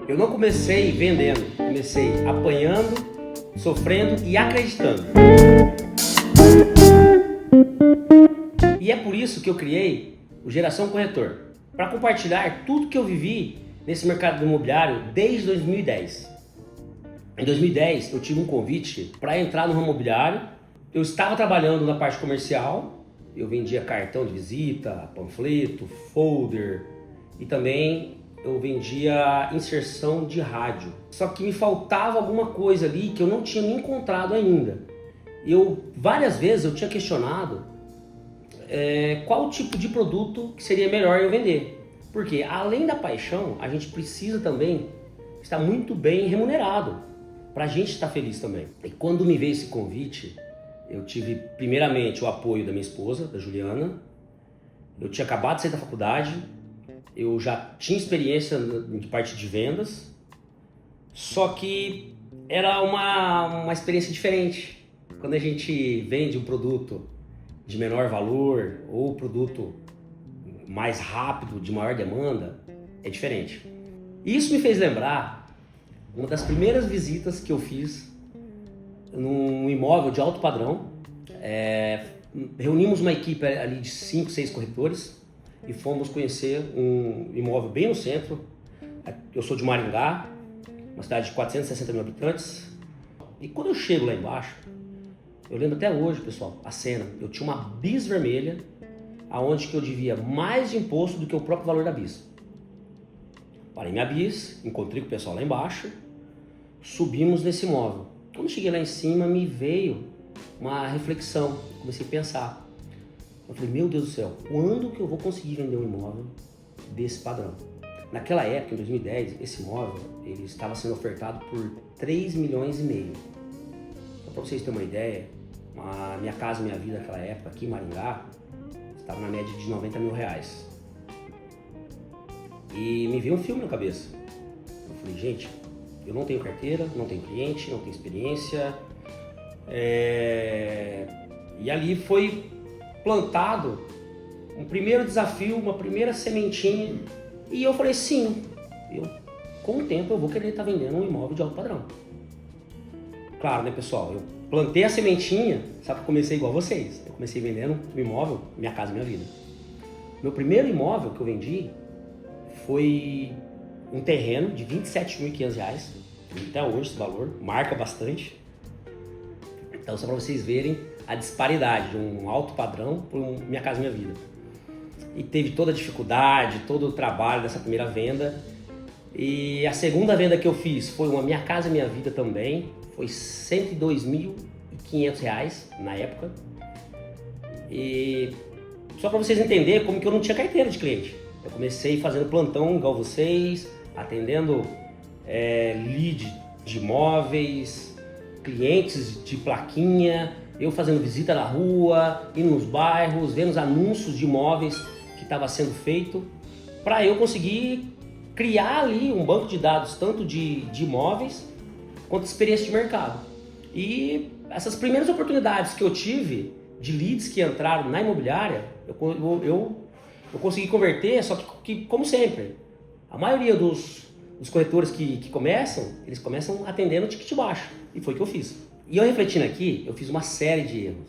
Eu não comecei vendendo, comecei apanhando, sofrendo e acreditando. E é por isso que eu criei o Geração Corretor, para compartilhar tudo que eu vivi nesse mercado imobiliário desde 2010. Em 2010 eu tive um convite para entrar no ramo imobiliário. Eu estava trabalhando na parte comercial, eu vendia cartão de visita, panfleto, folder e também eu vendia inserção de rádio. Só que me faltava alguma coisa ali que eu não tinha me encontrado ainda. Várias vezes eu tinha questionado qual tipo de produto que seria melhor eu vender. Porque além da paixão, a gente precisa também estar muito bem remunerado para a gente estar feliz também. E quando me veio esse convite, eu tive primeiramente o apoio da minha esposa, da Juliana. Eu tinha acabado de sair da faculdade, eu já tinha experiência de parte de vendas, só que era uma experiência diferente. Quando a gente vende um produto de menor valor ou produto mais rápido, de maior demanda, é diferente. Isso me fez lembrar uma das primeiras visitas que eu fiz num imóvel de alto padrão. Reunimos uma equipe ali de 5, 6 corretores e fomos conhecer um imóvel bem no centro. Eu sou de Maringá, uma cidade de 460 mil habitantes. E quando eu chego lá embaixo, eu lembro até hoje, pessoal, a cena. Eu tinha uma bis vermelha, aonde que eu devia mais de imposto do que o próprio valor da bis. Parei minha bis, encontrei com o pessoal lá embaixo, subimos nesse imóvel. Quando cheguei lá em cima, me veio uma reflexão, comecei a pensar. Eu falei, meu Deus do céu, quando que eu vou conseguir vender um imóvel desse padrão? Naquela época, em 2010, esse imóvel ele estava sendo ofertado por 3 milhões e meio. Então, para vocês terem uma ideia, a Minha Casa Minha Vida naquela época, aqui em Maringá, estava na média de 90 mil reais. E me veio um filme na cabeça. Eu falei, gente, eu não tenho carteira, não tenho cliente, não tenho experiência. E ali foi plantado um primeiro desafio, uma primeira sementinha. E eu falei, sim, com o tempo eu vou querer estar vendendo um imóvel de alto padrão. Claro, né, pessoal? Eu plantei a sementinha, só que eu comecei igual vocês. Eu comecei vendendo um imóvel, Minha Casa Minha Vida. Meu primeiro imóvel que eu vendi foi um terreno de R$ 27.500. Até hoje esse valor marca bastante. Então, só para vocês verem a disparidade de um alto padrão para Minha Casa Minha Vida. E teve toda a dificuldade, todo o trabalho dessa primeira venda. E a segunda venda que eu fiz foi uma Minha Casa Minha Vida também. Foi R$ 102.500 na época. E só para vocês entenderem como que eu não tinha carteira de cliente. Eu comecei fazendo plantão igual vocês, atendendo lead de imóveis, clientes de plaquinha, eu fazendo visita na rua, indo nos bairros, vendo os anúncios de imóveis que estava sendo feito, para eu conseguir criar ali um banco de dados, tanto de imóveis, quanto experiência de mercado. E essas primeiras oportunidades que eu tive, de leads que entraram na imobiliária, eu consegui converter, só que como sempre, a maioria dos corretores que começam, eles começam atendendo ticket baixo, e foi o que eu fiz. E eu refletindo aqui, eu fiz uma série de erros.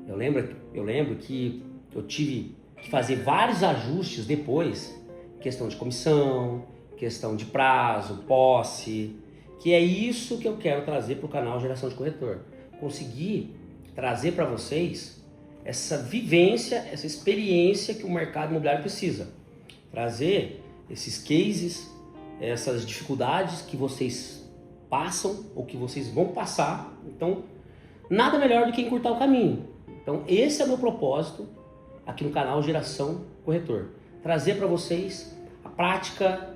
Eu lembro que eu tive que fazer vários ajustes depois, questão de comissão, questão de prazo, posse, que é isso que eu quero trazer para o canal Geração de Corretor. Conseguir trazer para vocês essa vivência, essa experiência que o mercado imobiliário precisa. Trazer esses cases, essas dificuldades que vocês passam ou que vocês vão passar. Então, nada melhor do que encurtar o caminho. Então, esse é o meu propósito aqui no canal Geração Corretor. Trazer para vocês a prática,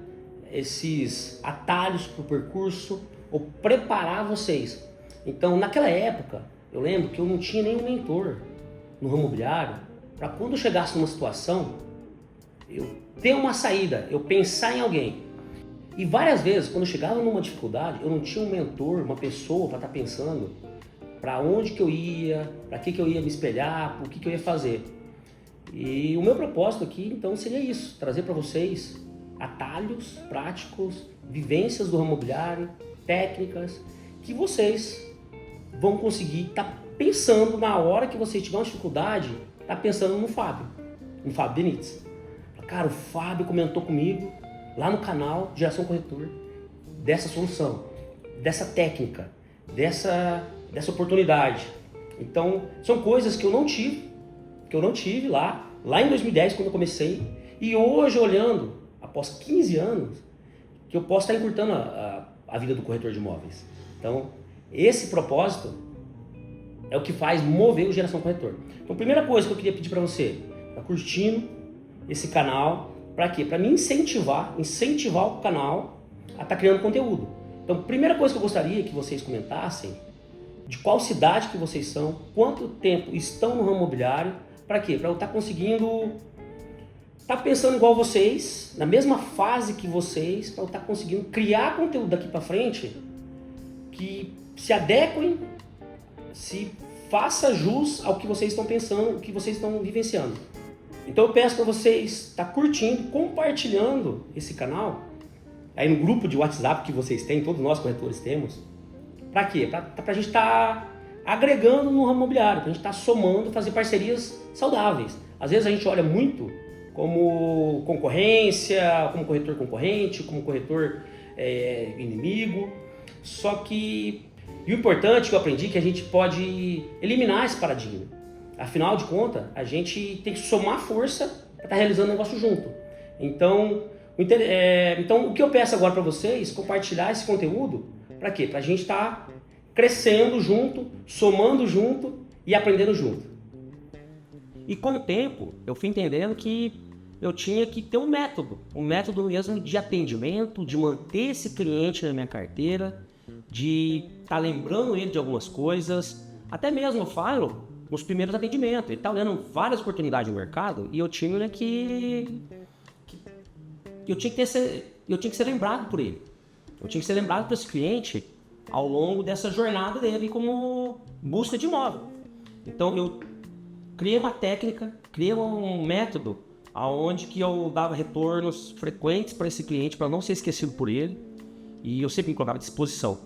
esses atalhos para o percurso, ou preparar vocês. Então, naquela época, eu lembro que eu não tinha nenhum mentor no ramo imobiliário para quando eu chegasse numa situação, eu ter uma saída, eu pensar em alguém. E várias vezes, quando eu chegava numa dificuldade, eu não tinha um mentor, uma pessoa para estar pensando para onde que eu ia, para que eu ia me espelhar, o que eu ia fazer. E o meu propósito aqui, então, seria isso, trazer para vocês atalhos práticos, vivências do ramo imobiliário, técnicas, que vocês vão conseguir estar pensando na hora que vocês tiverem uma dificuldade, tá pensando no Fábio Benítez. Cara, o Fábio comentou comigo lá no canal Geração Corretor dessa solução, dessa técnica, dessa oportunidade. Então, são coisas que eu não tive lá em 2010 quando eu comecei, e hoje olhando, após 15 anos, que eu posso estar encurtando a vida do corretor de imóveis. Então, esse propósito é o que faz mover o Geração Corretor. Então, a primeira coisa que eu queria pedir para você, tá curtindo esse canal, para quê? Para me incentivar o canal a estar criando conteúdo. Então, a primeira coisa que eu gostaria que vocês comentassem, de qual cidade que vocês são, quanto tempo estão no ramo imobiliário, para quê? Para eu estar conseguindo estar pensando igual vocês, na mesma fase que vocês, para eu estar conseguindo criar conteúdo daqui para frente que se adequem, se faça jus ao que vocês estão pensando, o que vocês estão vivenciando. Então eu peço para vocês estar curtindo, compartilhando esse canal, aí no grupo de WhatsApp que vocês têm, todos nós corretores temos. Para quê? Para a gente estar agregando no ramo imobiliário, para a gente estar somando, fazer parcerias saudáveis. Às vezes a gente olha muito como concorrência, como corretor concorrente, como corretor inimigo. Só que o importante que eu aprendi é que a gente pode eliminar esse paradigma. Afinal de contas, a gente tem que somar força para estar realizando o negócio junto. Então, o que eu peço agora para vocês, compartilhar esse conteúdo, para quê? Para a gente estar crescendo junto, somando junto e aprendendo junto. E com o tempo, eu fui entendendo que eu tinha que ter um método mesmo de atendimento, de manter esse cliente na minha carteira, de estar lembrando ele de algumas coisas. Até mesmo eu falo nos primeiros atendimentos, ele está olhando várias oportunidades no mercado e eu tinha que ser lembrado por ele. Eu tinha que ser lembrado por esse cliente ao longo dessa jornada dele como busca de imóvel. Então eu criei uma técnica, criei um método aonde que eu dava retornos frequentes para esse cliente, para não ser esquecido por ele, e eu sempre me colocava à disposição.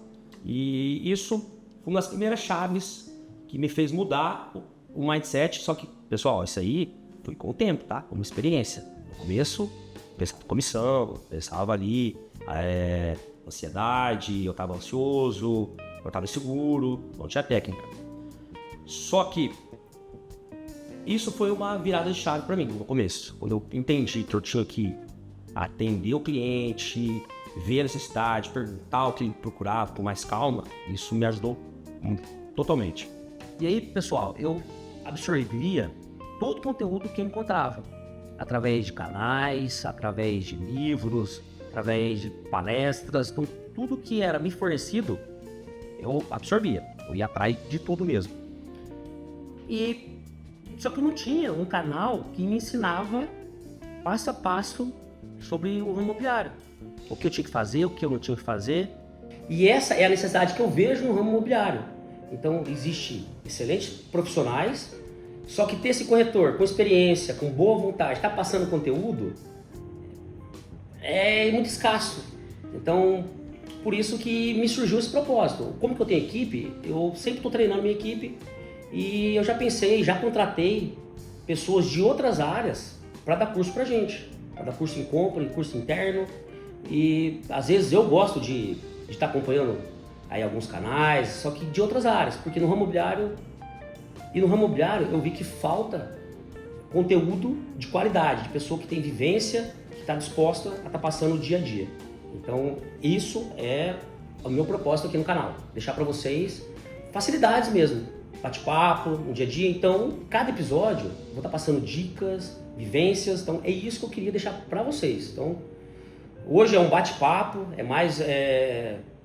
E isso foi uma das primeiras chaves que me fez mudar o mindset. Só que, pessoal, isso aí foi com o tempo, tá? Como experiência. No começo, pensava em comissão, pensava ali, ansiedade, eu estava ansioso, eu estava inseguro, não tinha técnica. Só que isso foi uma virada de chave para mim no começo, quando eu entendi que eu tinha que atender o cliente, ver a necessidade, perguntar o que ele procurava com mais calma. Isso me ajudou totalmente. E aí, pessoal, eu absorvia todo o conteúdo que eu encontrava, através de canais, através de livros, através de palestras. Então, tudo que era me fornecido, eu absorvia, eu ia atrás de tudo mesmo. Só que eu não tinha um canal que me ensinava passo a passo sobre o ramo imobiliário. O que eu tinha que fazer, o que eu não tinha que fazer. E essa é a necessidade que eu vejo no ramo imobiliário. Então, existe excelentes profissionais, só que ter esse corretor com experiência, com boa vontade, tá passando conteúdo, é muito escasso. Então, por isso que me surgiu esse propósito. Como que eu tenho equipe, eu sempre estou treinando minha equipe e eu já contratei pessoas de outras áreas para dar curso pra gente, para dar curso em compra, curso interno. E às vezes eu gosto de estar acompanhando aí alguns canais, só que de outras áreas, porque no ramo imobiliário eu vi que falta conteúdo de qualidade, de pessoa que tem vivência, que está disposta a estar passando o dia a dia. Então isso é o meu propósito aqui no canal, deixar para vocês facilidades mesmo, bate-papo no dia a dia. Então cada episódio eu vou estar passando dicas, vivências, então é isso que eu queria deixar para vocês. Então hoje é um bate-papo, é mais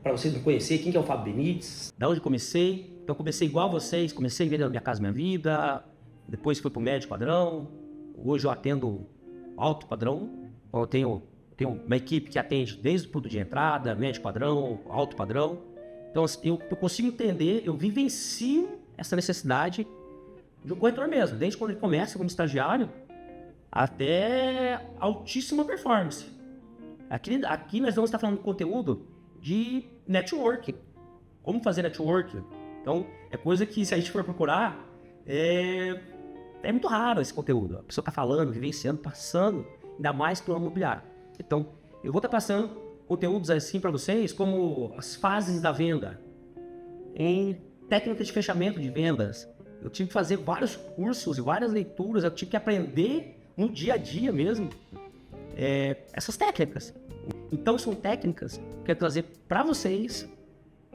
para vocês me conhecer quem que é o Fábio Benítez, da onde comecei. Então comecei igual vocês, comecei vendendo Minha Casa Minha Vida, depois fui para o médio padrão, hoje eu atendo alto padrão. Eu tenho uma equipe que atende desde o ponto de entrada, médio padrão, alto padrão. Então eu consigo entender, eu vivencio essa necessidade de um corretor mesmo, desde quando ele começa como estagiário até altíssima performance. Aqui nós vamos estar falando de conteúdo de network. Como fazer network. Então, é coisa que se a gente for procurar, é muito raro esse conteúdo. A pessoa está falando, vivenciando, passando, ainda mais para o imobiliário. Então, eu vou estar passando conteúdos assim para vocês, como as fases da venda, em técnicas de fechamento de vendas. Eu tive que fazer vários cursos e várias leituras, eu tive que aprender no dia a dia mesmo essas técnicas. Então são técnicas que eu quero trazer para vocês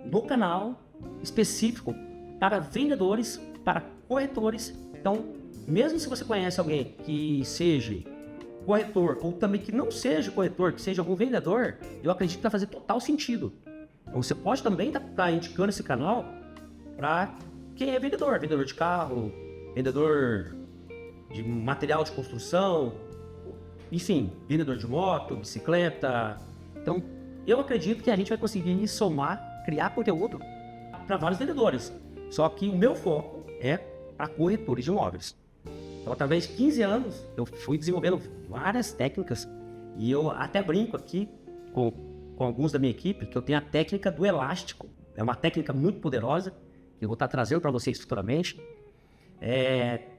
no canal específico para vendedores, para corretores. Então, mesmo se você conhece alguém que seja corretor ou também que não seja corretor, que seja algum vendedor, eu acredito que vai fazer total sentido. Então, você pode também estar indicando esse canal para quem é vendedor de carro, vendedor de material de construção, enfim, vendedor de moto, bicicleta. Então, eu acredito que a gente vai conseguir somar, criar conteúdo para vários vendedores. Só que o meu foco é para corretores de imóveis. Então, através de 15 anos, eu fui desenvolvendo várias técnicas e eu até brinco aqui com alguns da minha equipe que eu tenho a técnica do elástico. É uma técnica muito poderosa que eu vou estar trazendo para vocês futuramente.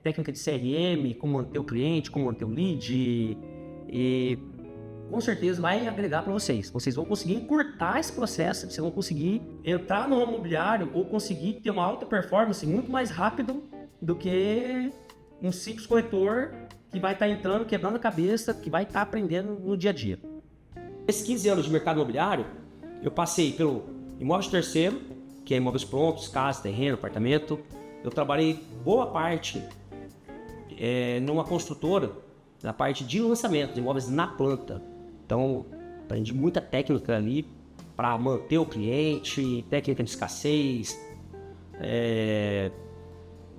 Técnica de CRM, como manter o cliente, como manter o lead, e com certeza vai agregar para vocês. Vocês vão conseguir encurtar esse processo, vocês vão conseguir entrar no ramo imobiliário ou conseguir ter uma alta performance muito mais rápido do que um simples corretor que vai estar entrando, quebrando a cabeça, que vai estar aprendendo no dia a dia. Nesses 15 anos de mercado imobiliário, eu passei pelo imóvel de terceiro, que é imóveis prontos, casa, terreno, apartamento. Eu trabalhei boa parte numa construtora, na parte de lançamento de imóveis na planta. Então, aprendi muita técnica ali para manter o cliente, técnica de escassez,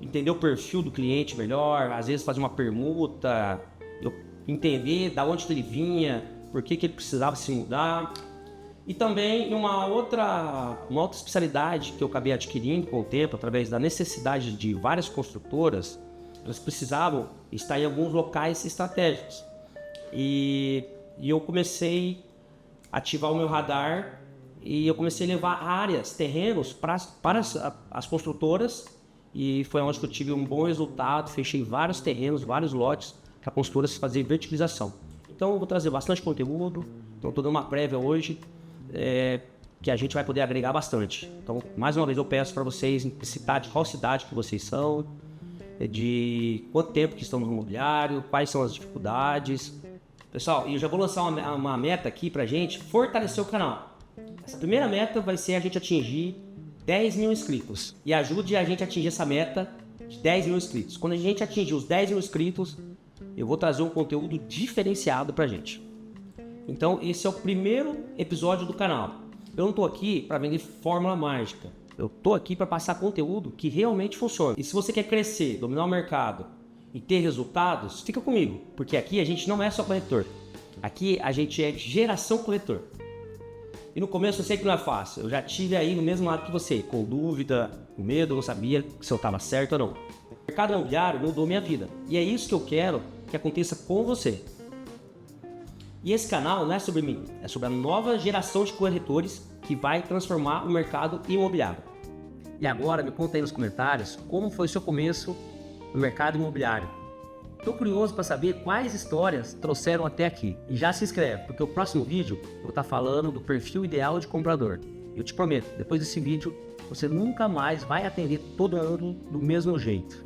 entender o perfil do cliente melhor, às vezes fazer uma permuta, eu entender da onde ele vinha, por que ele precisava se mudar. E também uma outra especialidade que eu acabei adquirindo com o tempo, através da necessidade de várias construtoras, elas precisavam estar em alguns locais estratégicos. E eu comecei a ativar o meu radar e eu comecei a levar áreas, terrenos para as construtoras, e foi onde eu tive um bom resultado. Fechei vários terrenos, vários lotes para construtoras fazer verticalização. Então eu vou trazer bastante conteúdo, então estou dando uma prévia hoje, que a gente vai poder agregar bastante. Então, mais uma vez eu peço para vocês citar de qual cidade que vocês são, de quanto tempo que estão no imobiliário, quais são as dificuldades. Pessoal, eu já vou lançar uma meta aqui pra gente fortalecer o canal. Essa primeira meta vai ser a gente atingir 10 mil inscritos. E ajude a gente a atingir essa meta de 10 mil inscritos. Quando a gente atingir os 10 mil inscritos, eu vou trazer um conteúdo diferenciado pra gente. Então, esse é o primeiro episódio do canal. Eu não tô aqui para vender fórmula mágica. Eu tô aqui para passar conteúdo que realmente funciona. E se você quer crescer, dominar o mercado e ter resultados, fica comigo. Porque aqui a gente não é só corretor. Aqui a gente é geração corretor. E no começo eu sei que não é fácil. Eu já tive aí no mesmo lado que você, com dúvida, com medo, não sabia se eu estava certo ou não. O mercado imobiliário mudou minha vida. E é isso que eu quero que aconteça com você. E esse canal não é sobre mim, é sobre a nova geração de corretores que vai transformar o mercado imobiliário. E agora me conta aí nos comentários como foi o seu começo no mercado imobiliário. Estou curioso para saber quais histórias trouxeram até aqui. E já se inscreve, porque o próximo vídeo eu vou estar falando do perfil ideal de comprador. Eu te prometo, depois desse vídeo, você nunca mais vai atender todo mundo do mesmo jeito.